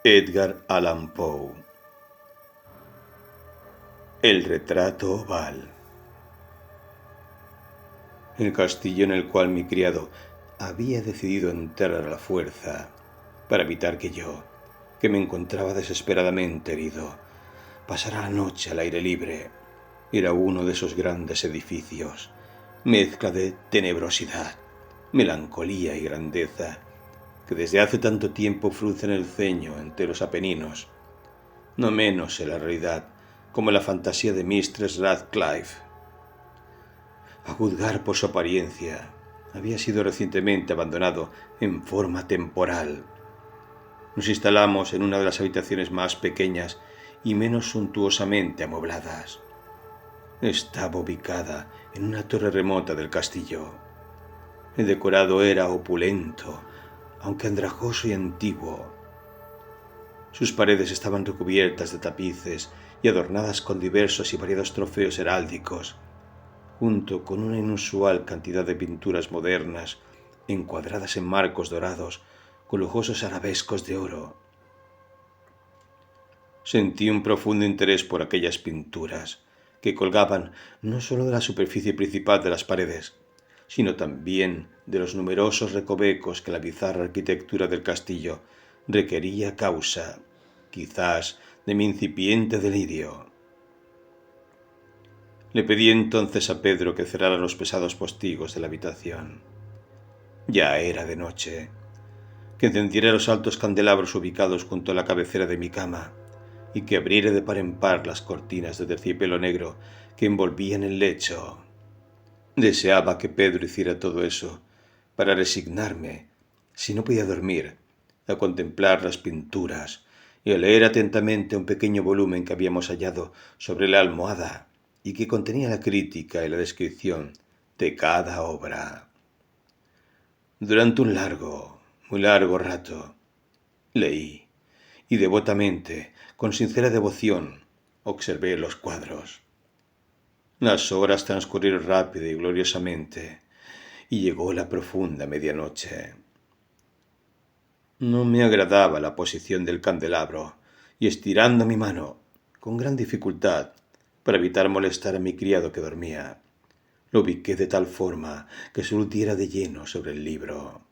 Edgar Allan Poe. El retrato oval. El castillo en el cual mi criado había decidido entrar a la fuerza para evitar que me encontraba desesperadamente herido, pasara la noche al aire libre, era uno de esos grandes edificios, mezcla de tenebrosidad, melancolía y grandeza, que desde hace tanto tiempo fruncen el ceño entre los Apeninos, no menos en la realidad como en la fantasía de Mistress Radcliffe. A juzgar por su apariencia, había sido recientemente abandonado en forma temporal. Nos instalamos en una de las habitaciones más pequeñas y menos suntuosamente amuebladas. Estaba ubicada en una torre remota del castillo. El decorado era opulento, aunque andrajoso y antiguo. Sus paredes estaban recubiertas de tapices y adornadas con diversos y variados trofeos heráldicos, junto con una inusual cantidad de pinturas modernas encuadradas en marcos dorados con lujosos arabescos de oro. Sentí un profundo interés por aquellas pinturas, que colgaban no solo de la superficie principal de las paredes, sino también de los numerosos recovecos que la bizarra arquitectura del castillo requería a causa, quizás, de mi incipiente delirio. Le pedí entonces a Pedro que cerrara los pesados postigos de la habitación. Ya era de noche. Que encendiera los altos candelabros ubicados junto a la cabecera de mi cama y que abriera de par en par las cortinas de terciopelo negro que envolvían el lecho. Deseaba que Pedro hiciera todo eso para resignarme, si no podía dormir, a contemplar las pinturas y a leer atentamente un pequeño volumen que habíamos hallado sobre la almohada y que contenía la crítica y la descripción de cada obra. Durante un muy largo rato, leí y devotamente, con sincera devoción, observé los cuadros. Las horas transcurrieron rápida y gloriosamente, y llegó la profunda medianoche. No me agradaba la posición del candelabro, y estirando mi mano, con gran dificultad, para evitar molestar a mi criado que dormía, lo ubiqué de tal forma que su luz diera de lleno sobre el libro.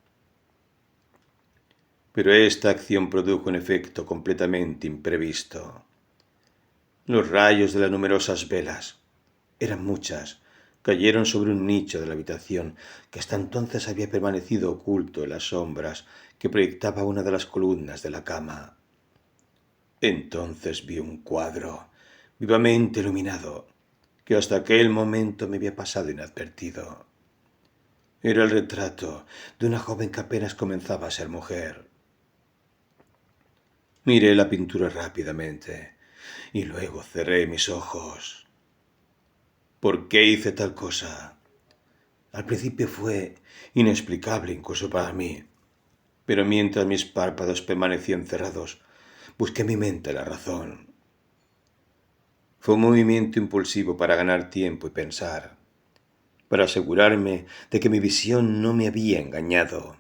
Pero esta acción produjo un efecto completamente imprevisto. Los rayos de las numerosas velas, eran muchas, cayeron sobre un nicho de la habitación que hasta entonces había permanecido oculto en las sombras que proyectaba una de las columnas de la cama. Entonces vi un cuadro, vivamente iluminado, que hasta aquel momento me había pasado inadvertido. Era el retrato de una joven que apenas comenzaba a ser mujer. Miré la pintura rápidamente y luego cerré mis ojos. ¿Por qué hice tal cosa? Al principio fue inexplicable incluso para mí, pero mientras mis párpados permanecían cerrados, busqué en mi mente la razón. Fue un movimiento impulsivo para ganar tiempo y pensar, para asegurarme de que mi visión no me había engañado,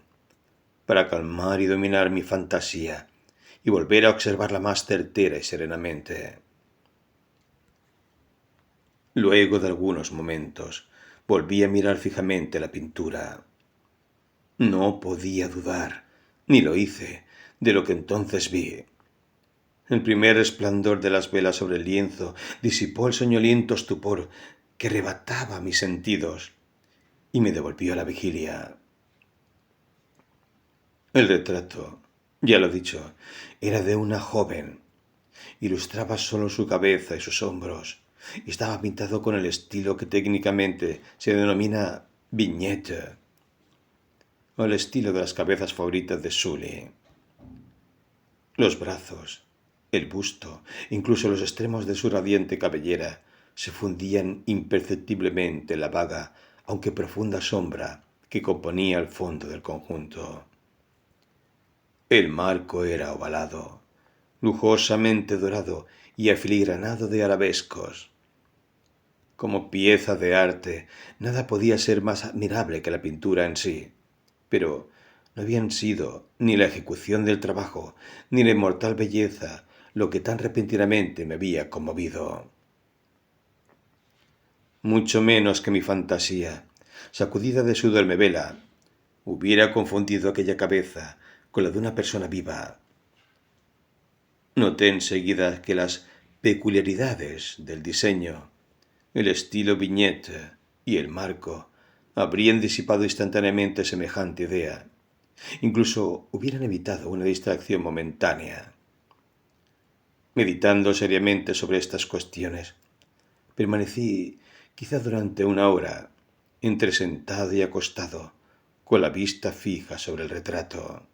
para calmar y dominar mi fantasía y volver a observarla más certera y serenamente. Luego de algunos momentos, volví a mirar fijamente la pintura. No podía dudar, ni lo hice, de lo que entonces vi. El primer resplandor de las velas sobre el lienzo disipó el soñoliento estupor que arrebataba mis sentidos y me devolvió a la vigilia. El retrato, ya lo he dicho, era de una joven. Ilustraba solo su cabeza y sus hombros, y estaba pintado con el estilo que técnicamente se denomina vignette, o el estilo de las cabezas favoritas de Sully. Los brazos, el busto, incluso los extremos de su radiante cabellera, se fundían imperceptiblemente en la vaga, aunque profunda sombra que componía el fondo del conjunto. El marco era ovalado, lujosamente dorado y afiligranado de arabescos. Como pieza de arte, nada podía ser más admirable que la pintura en sí, pero No habían sido ni la ejecución del trabajo, ni la inmortal belleza lo que tan repentinamente me había conmovido. Mucho menos que mi fantasía, sacudida de sudor me vela, hubiera confundido aquella cabeza con la de una persona viva. Noté enseguida que las peculiaridades del diseño, el estilo viñeta y el marco habrían disipado instantáneamente semejante idea. Incluso hubieran evitado una distracción momentánea. Meditando seriamente sobre estas cuestiones, permanecí quizá durante una hora, entre sentado y acostado, con la vista fija sobre el retrato.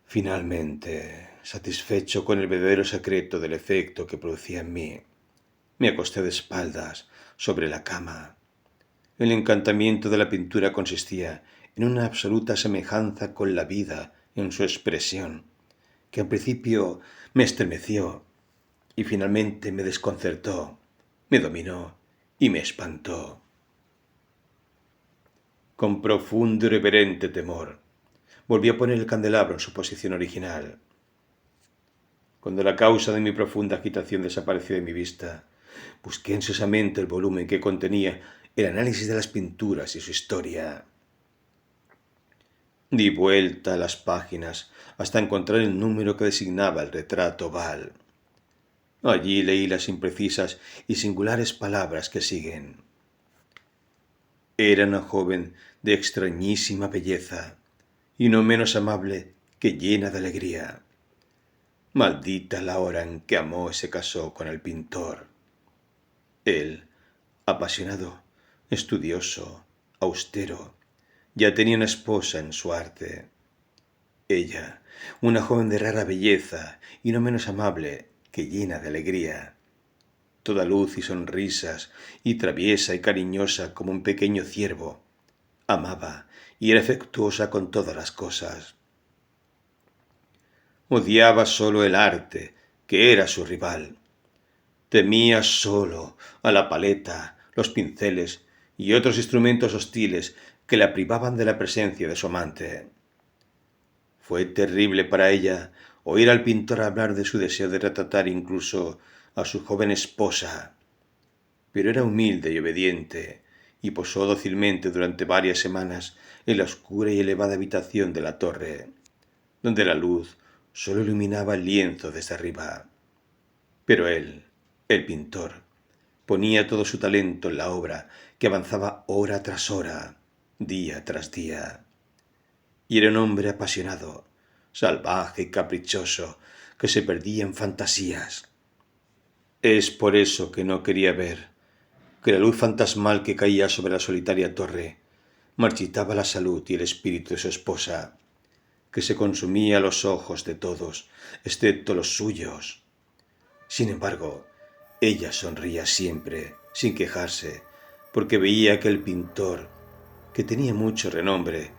Finalmente, satisfecho con el verdadero secreto del efecto que producía en mí, me acosté de espaldas sobre la cama. El encantamiento de la pintura consistía en una absoluta semejanza con la vida en su expresión, que al principio me estremeció y finalmente me desconcertó, me dominó y me espantó. Con profundo y reverente temor, volví a poner el candelabro en su posición original. Cuando la causa de mi profunda agitación desapareció de mi vista, busqué ansiosamente el volumen que contenía el análisis de las pinturas y su historia. Di vuelta a las páginas hasta encontrar el número que designaba el retrato oval. Allí leí las imprecisas y singulares palabras que siguen. Era una joven de extrañísima belleza y no menos amable que llena de alegría. Maldita la hora en que amó y se casó con el pintor. Él, apasionado, estudioso, austero, ya tenía una esposa en su arte. Ella, una joven de rara belleza y no menos amable que llena de alegría, toda luz y sonrisas, y traviesa y cariñosa como un pequeño ciervo, amaba y era afectuosa con todas las cosas. Odiaba solo el arte, que era su rival. Temía solo a la paleta, los pinceles y otros instrumentos hostiles que la privaban de la presencia de su amante. Fue terrible para ella oír al pintor hablar de su deseo de retratar incluso a su joven esposa, pero era humilde y obediente, y posó dócilmente durante varias semanas en la oscura y elevada habitación de la torre, donde la luz sólo iluminaba el lienzo desde arriba. Pero él, el pintor, ponía todo su talento en la obra que avanzaba hora tras hora, día tras día. Y era un hombre apasionado, salvaje y caprichoso, que se perdía en fantasías. Es por eso que no quería ver que la luz fantasmal que caía sobre la solitaria torre marchitaba la salud y el espíritu de su esposa, que se consumía a los ojos de todos, excepto los suyos. Sin embargo, ella sonría siempre, sin quejarse, porque veía que el pintor, que tenía mucho renombre,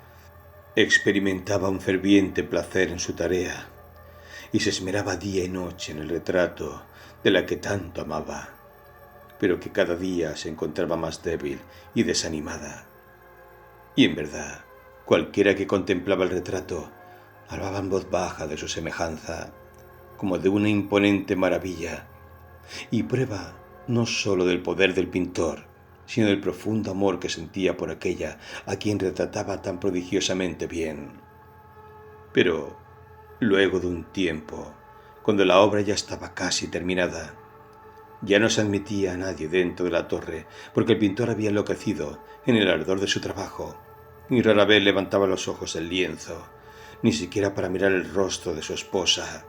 experimentaba un ferviente placer en su tarea y se esmeraba día y noche en el retrato de la que tanto amaba, pero que cada día se encontraba más débil y desanimada. Y en verdad, cualquiera que contemplaba el retrato hablaba en voz baja de su semejanza, como de una imponente maravilla, y prueba no sólo del poder del pintor, sino del profundo amor que sentía por aquella a quien retrataba tan prodigiosamente bien. Pero luego de un tiempo, cuando la obra ya estaba casi terminada, ya no se admitía a nadie dentro de la torre, porque el pintor había enloquecido en el ardor de su trabajo, y rara vez levantaba los ojos del lienzo, ni siquiera para mirar el rostro de su esposa.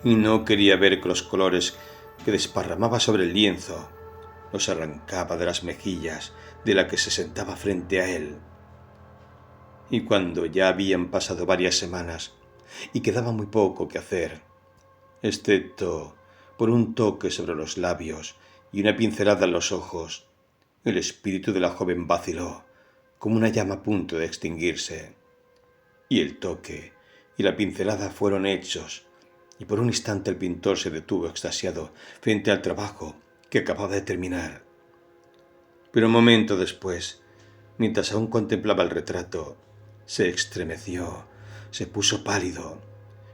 Y no quería ver que los colores que desparramaba sobre el lienzo los arrancaba de las mejillas de la que se sentaba frente a él. Y cuando ya habían pasado varias semanas y quedaba muy poco que hacer, excepto por un toque sobre los labios y una pincelada en los ojos, el espíritu de la joven vaciló como una llama a punto de extinguirse. Y el toque y la pincelada fueron hechos, y por un instante el pintor se detuvo extasiado frente al trabajo que acababa de terminar. Pero un momento después mientras aún contemplaba el retrato, se estremeció, se puso pálido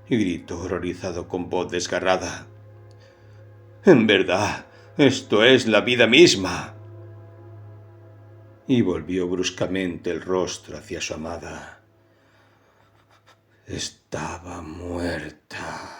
y gritó horrorizado con voz desgarrada: «¡En verdad, esto es la vida misma!». Y volvió bruscamente el rostro hacia su amada. Estaba muerta.